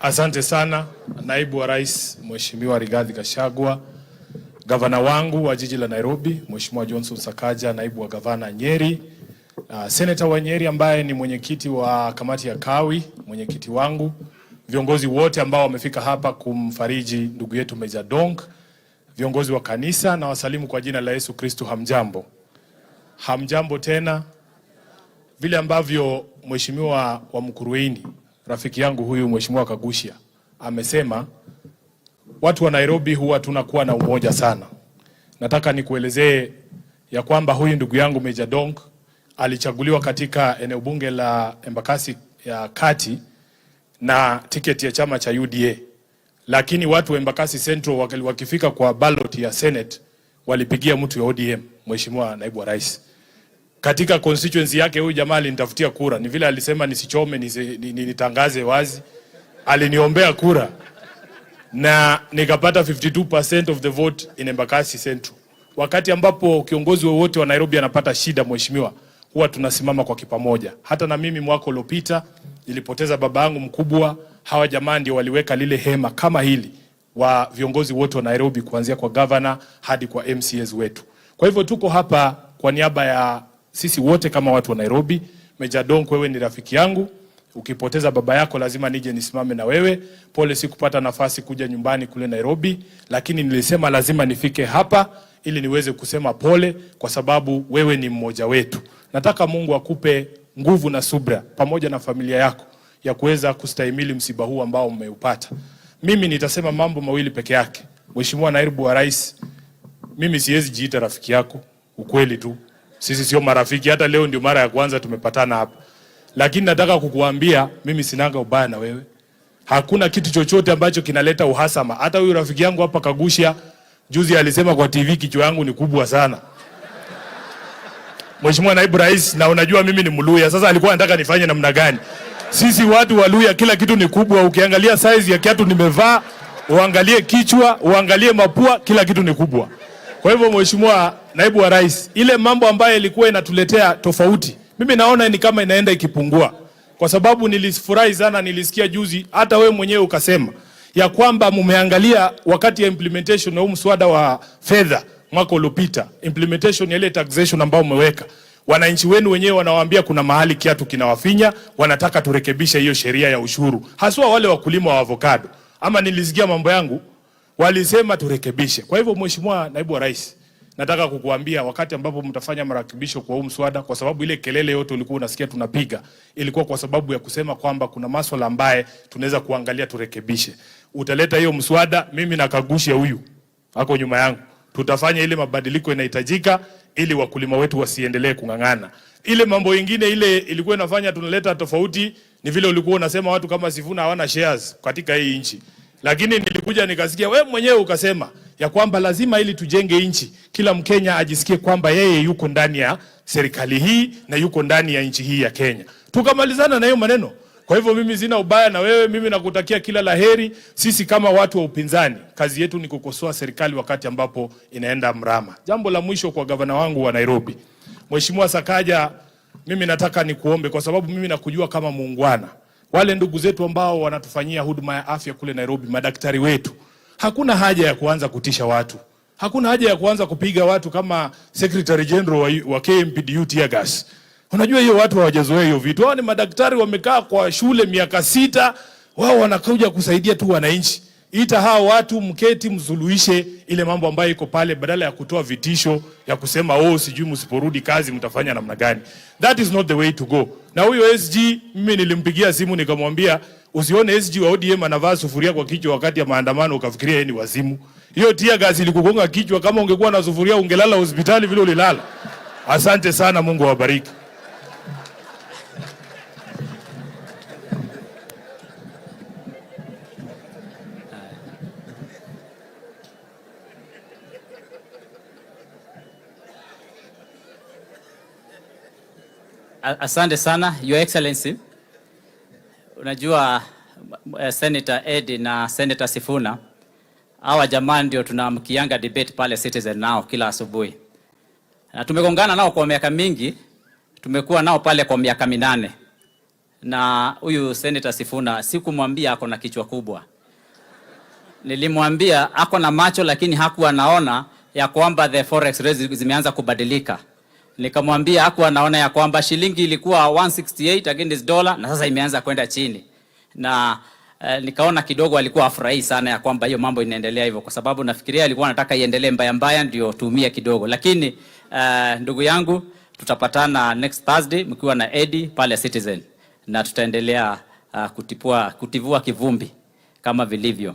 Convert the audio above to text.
Asante sana naibu wa rais Mheshimiwa Rigathi Gachagua, gavana wangu wa jiji la Nairobi Mheshimiwa Johnson Sakaja, naibu wa gavana Nyeri, senator wa Nyeri ambaye ni mwenyekiti wa kamati ya Kawi, mwenyekiti wangu, viongozi wote ambao wamefika hapa kumfariji ndugu yetu Meja Dong, viongozi wa kanisa, na wasalimu kwa jina la Yesu Kristo. Hamjambo. Hamjambo tena. Vile ambavyo Mheshimiwa wa Mkuruini, rafiki yangu huyu Mheshimiwa Kagushia, amesema watu wa Nairobi huwa tunakuwa na umoja sana. Nataka nikuelezee ya kwamba huyu ndugu yangu Meja Dong alichaguliwa katika eneo bunge la Embakasi ya Kati na tiketi ya chama cha UDA. Lakini watu wa Embakasi Central wakifika kwa ballot ya Senate walipigia mtu ya ODM, Mheshimiwa naibu wa rais. Katika constituency yake huyu jamaa alinitafutia kura. Ni vile alisema nisichome, nitangaze wazi. Aliniombea kura na nikapata 52% of the vote in Embakasi Central. Wakati ambapo kiongozi wowote wa Nairobi anapata shida, mheshimiwa, huwa tunasimama kwa kipamoja. Hata na mimi mwaka uliopita nilipoteza baba yangu mkubwa, hawa jamaa ndio waliweka lile hema kama hili wa viongozi wote wa Nairobi, kuanzia kwa governor hadi kwa MCAs wetu. Kwa hivyo tuko hapa kwa niaba ya sisi wote kama watu wa Nairobi. Meja Dong, wewe ni rafiki yangu. Ukipoteza baba yako lazima nije nisimame na wewe. Pole sikupata nafasi kuja nyumbani kule Nairobi, lakini nilisema lazima nifike hapa ili niweze kusema pole, kwa sababu wewe ni mmoja wetu. Nataka Mungu akupe nguvu na subra pamoja na familia yako ya kuweza kustahimili msiba huu ambao umeupata. Mimi nitasema mambo mawili peke yake. Mheshimiwa naibu wa rais, mimi siwezi jiita rafiki yako, ukweli tu. Sisi sio marafiki, hata leo ndio mara ya kwanza tumepatana hapa. Lakini nataka kukuambia mimi sinanga ubaya na wewe. Hakuna kitu chochote ambacho kinaleta uhasama. Hata huyu rafiki yangu hapa Kagushia juzi alisema kwa TV kichwa yangu ni kubwa sana. Mheshimiwa naibu rais, na unajua mimi ni Mluya. Sasa alikuwa anataka nifanye namna gani? Sisi watu wa Luya kila kitu ni kubwa. Ukiangalia size ya kiatu nimevaa, uangalie kichwa, uangalie mapua, kila kitu ni kubwa. Kwa hivyo Mheshimiwa naibu wa rais, ile mambo ambayo ilikuwa inatuletea tofauti, mimi naona ni kama inaenda ikipungua. Kwa sababu nilifurahi sana, nilisikia juzi hata wewe mwenyewe ukasema ya kwamba mumeangalia wakati ya implementation na mswada wa fedha mwaka uliopita, implementation ya ile taxation ambao umeweka. Wananchi wenu wenyewe wanawaambia kuna mahali kiatu kinawafinya, wanataka turekebishe hiyo sheria ya ushuru. Haswa wale wakulima wa avocado. Ama nilisikia mambo yangu, walisema turekebishe. Kwa hivyo Mheshimiwa naibu wa rais, nataka kukuambia wakati ambapo mtafanya marekebisho kwa huu mswada, kwa sababu ile kelele yote ulikuwa unasikia tunapiga ilikuwa kwa sababu ya kusema kwamba kuna masuala ambaye tunaweza kuangalia turekebishe. Utaleta hiyo mswada, mimi na Kagushia huyu hako nyuma yangu, tutafanya ile mabadiliko inahitajika ili wakulima wetu wasiendelee kungangana. Ile mambo mengine ile ilikuwa inafanya tunaleta tofauti ni vile ulikuwa unasema watu kama Sifuna hawana shares katika hii nchi. Lakini nilikuja nikasikia wewe mwenyewe ukasema ya kwamba lazima ili tujenge nchi, kila Mkenya ajisikie kwamba yeye yuko ndani ya serikali hii na yuko ndani ya nchi hii ya Kenya. Tukamalizana na hiyo maneno. Kwa hivyo mimi sina ubaya na wewe, mimi nakutakia kila laheri. Sisi kama watu wa upinzani, kazi yetu ni kukosoa serikali wakati ambapo inaenda mrama. Jambo la mwisho kwa gavana wangu wa Nairobi, Mheshimiwa Sakaja, mimi nataka nikuombe, kwa sababu mimi nakujua kama muungwana. Wale ndugu zetu ambao wanatufanyia huduma ya afya kule Nairobi, madaktari wetu, hakuna haja ya kuanza kutisha watu. Hakuna haja ya kuanza kupiga watu kama Secretary General wa KMPDU tear gas. Unajua hiyo watu hawajazoea hiyo vitu. Hao ni madaktari wamekaa kwa shule miaka 6, wao wanakuja kusaidia tu wananchi. Ita hao watu mketi msuluhishe ile mambo ambayo iko pale, badala ya kutoa vitisho ya kusema sijui msiporudi kazi mtafanya namna gani. That is not the way to go. Na huyo SG mimi nilimpigia simu nikamwambia usione SG wa ODM anavaa sufuria kwa kichwa wakati ya maandamano ukafikiria yeye ni wazimu. Hiyo tear gas ilikugonga kichwa, kama ungekuwa na sufuria ungelala hospitali vile ulilala. Asante sana, Mungu awabariki. Asante sana, Your Excellency. Unajua Senator Edi na Senator Sifuna, hawa jamani ndio tunamkianga debate pale Citizen nao kila asubuhi. Na tumegongana nao kwa miaka mingi, tumekuwa nao pale kwa miaka 8. na huyu Senator Sifuna sikumwambia ako na kichwa kubwa. Nilimwambia ako na macho lakini hakuwa anaona ya kwamba the forex rates zimeanza kubadilika. Nikamwambia hakuwa anaona ya kwamba shilingi ilikuwa 168 against dollar na sasa imeanza kwenda chini. Na nikaona kidogo alikuwa afurahi sana ya kwamba hiyo mambo inaendelea hivyo, kwa sababu nafikiria alikuwa anataka iendelee mbaya mbaya ndio tuumie kidogo. Lakini ndugu yangu, tutapatana next Thursday mkiwa na Eddie pale Citizen na tutaendelea kutivua kivumbi kama vilivyo.